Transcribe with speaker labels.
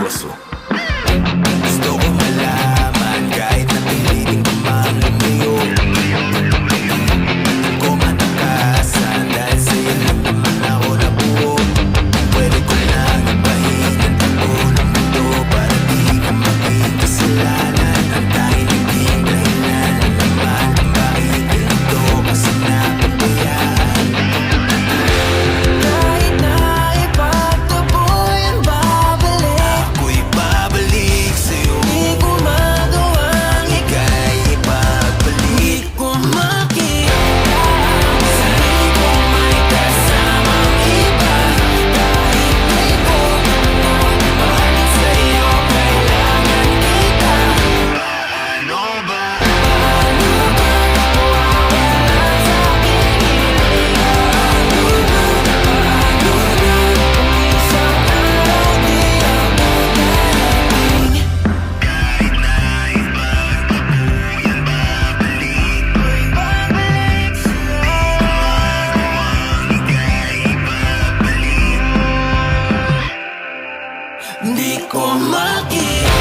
Speaker 1: seryoso. Gusto ko malaman kahit na pilitin ko mang lumayo. Kung ko matakasan dahil sa'yo lang naman ako nabuo. Pwede ko lang ibahin ang takbo ng mundo para di ka maging kasalanan. Ang tanging naging dahilan na naman kung bakit ganito kasi napabayaan.
Speaker 2: Kahit na ipagtaboy ang babalik,
Speaker 1: Ako'y babalik sa'yo.
Speaker 2: di ko magawang
Speaker 1: Ika'y ipagbalik.
Speaker 2: di ko makita ang sarili ko may kasamang iba. Kahit di ko mahalin sa'yo, kailangan kita.
Speaker 1: Ano ba?
Speaker 2: Mawawala sa'king isang araw di ako darating. Babalik sa'yo. Di ko makita